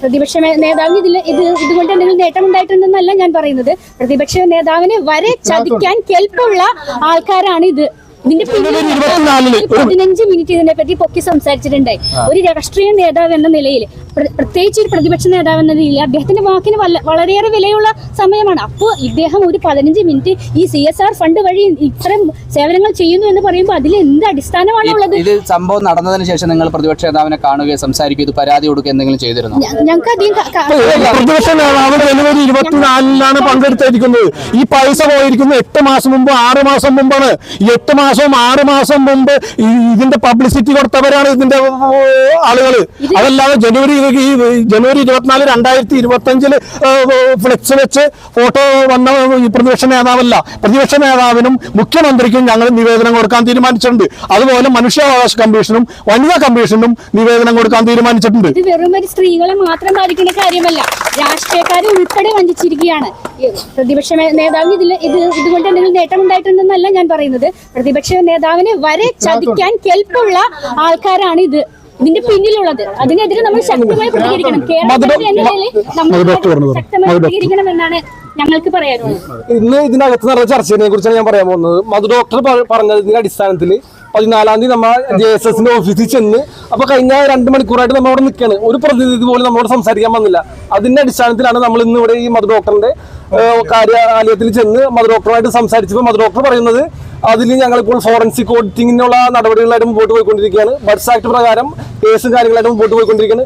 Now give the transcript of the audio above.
പ്രതിപക്ഷ നേതാവിന് ഇതുകൊണ്ട് എന്തെങ്കിലും നേട്ടമുണ്ടായിട്ടുണ്ടെന്നല്ല ഞാൻ പറയുന്നത്. പ്രതിപക്ഷ നേതാവിനെ വരെ ചതിക്കാൻ കെൽപ്പുള്ള ആൾക്കാരാണ് ഇത്. ഇതിന്റെ 15 മിനിറ്റ് ഇതിനെ പറ്റി പൊക്കി സംസാരിച്ചിട്ടുണ്ടായി. ഒരു രാഷ്ട്രീയ നേതാവ് എന്ന നിലയിൽ, പ്രത്യേകിച്ച് ഒരു പ്രതിപക്ഷ നേതാവ് എന്ന നിലയിൽ അദ്ദേഹത്തിന്റെ വാക്കിന് വളരെയേറെ വിലയുള്ള സമയമാണ്. അപ്പോൾ ഇദ്ദേഹം ഒരു 15 മിനിറ്റ് ഈ CSR ഫണ്ട് വഴി ഇത്തരം സേവനങ്ങൾ ചെയ്യുന്നു എന്ന് പറയുമ്പോൾ അതിൽ എന്ത് അടിസ്ഥാനമാണുള്ളത്? ഇത് സംഭവം നടന്നതിന് ശേഷം നിങ്ങൾ പ്രതിപക്ഷ നേതാവിനെ കാണുകയോ സംസാരിക്കുകയോ പരാതി കൊടുക്കുക എന്തെങ്കിലും ചെയ്തിരുന്നു? ഞങ്ങൾക്ക് അധികം പ്രതിപക്ഷ നേതാവ് ജനുവരി 24-നാണ് പങ്കെടുത്തിരിക്കുന്നത്. ഈ പൈസ പോയിരിക്കുന്നത് 8 മാസം മുമ്പ് 6 മാസം മുമ്പാണ്. 8 മാസം 6 മാസം മുമ്പ് ഇതിന്റെ പബ്ലിസിറ്റി കൊടുത്തവരാണ് ഇതിന്റെ ആളുകൾ. അതല്ലാതെ ജനുവരി 24 2025 ഫ്ലെക്സ് വെച്ച് ഫോട്ടോ വന്ന പ്രതിപക്ഷ നേതാവല്ല. പ്രതിപക്ഷ നേതാവിനും മുഖ്യമന്ത്രിക്കും ഞങ്ങൾ നിവേദനം കൊടുക്കാൻ തീരുമാനിച്ചിട്ടുണ്ട്. അതുപോലെ മനുഷ്യാവകാശ കമ്മീഷനും വനിതാ കമ്മീഷനും നിവേദനം കൊടുക്കാൻ തീരുമാനിച്ചിട്ടുണ്ട്. ഇത് വെറും ഒരു സ്ത്രീകളെ മാത്രം ബാധിക്കുന്ന കാര്യമല്ല, രാഷ്ട്രീയക്കാരെ ഉൾപ്പെടെ വഞ്ചിച്ചിരിക്കുകയാണ്. പ്രതിപക്ഷ നേതാവിന് ഇതുകൊണ്ട് എന്തെങ്കിലും നേട്ടമുണ്ടായിട്ടുണ്ടെന്നല്ല ഞാൻ പറയുന്നത്. പ്രതിപക്ഷ നേതാവിനെ വരെ ചതിക്കാൻ കെൽപ്പുള്ള ആൾക്കാരാണ് ഇത് ഇതിന്റെ പിന്നിലുള്ളത്. അതിനെതിരെ നമ്മൾ ശക്തമായി പ്രതികരിക്കണം. ശക്തമായി പ്രതികരിക്കണം എന്നാണ് ഞങ്ങൾക്ക് പറയാനുള്ളത്. ഇന്ന് ഇതിനകത്ത് നടന്ന ചർച്ചയെ കുറിച്ചാണ് ഞാൻ പറയാൻ പോകുന്നത്. മധു ഡോക്ടർ പറഞ്ഞതിന്റെ അടിസ്ഥാനത്തിൽ 14-ാം തീയതി നമ്മൾ JSSന്റെ ഓഫീസിൽ ചെന്ന് അപ്പൊ കഴിഞ്ഞ 2 മണിക്കൂറായിട്ട് നമ്മൾ അവിടെ നിൽക്കുകയാണ്. ഒരു പ്രതിനിധി പോലും നമ്മളോട് സംസാരിക്കാൻ വന്നില്ല. അതിന്റെ അടിസ്ഥാനത്തിലാണ് നമ്മൾ ഇന്ന് ഇവിടെ ഈ മധു ഡോക്ടറിന്റെ കാര്യാലയത്തിൽ ചെന്ന് മധു ഡോക്ടറുമായിട്ട് സംസാരിച്ചപ്പോൾ മധു ഡോക്ടർ പറയുന്നത് അതിൽ ഞങ്ങളിപ്പോൾ ഫോറൻസിക് ഓഡിറ്റിങ്ങിനുള്ള നടപടികളായിട്ട് മുമ്പോട്ട് പോയിക്കൊണ്ടിരിക്കുകയാണ്. ബഡ്സ് ആക്ട് പ്രകാരം കേസും കാര്യങ്ങളായിട്ട് മുമ്പോട്ട് പോയിക്കൊണ്ടിരിക്കുകയാണ്.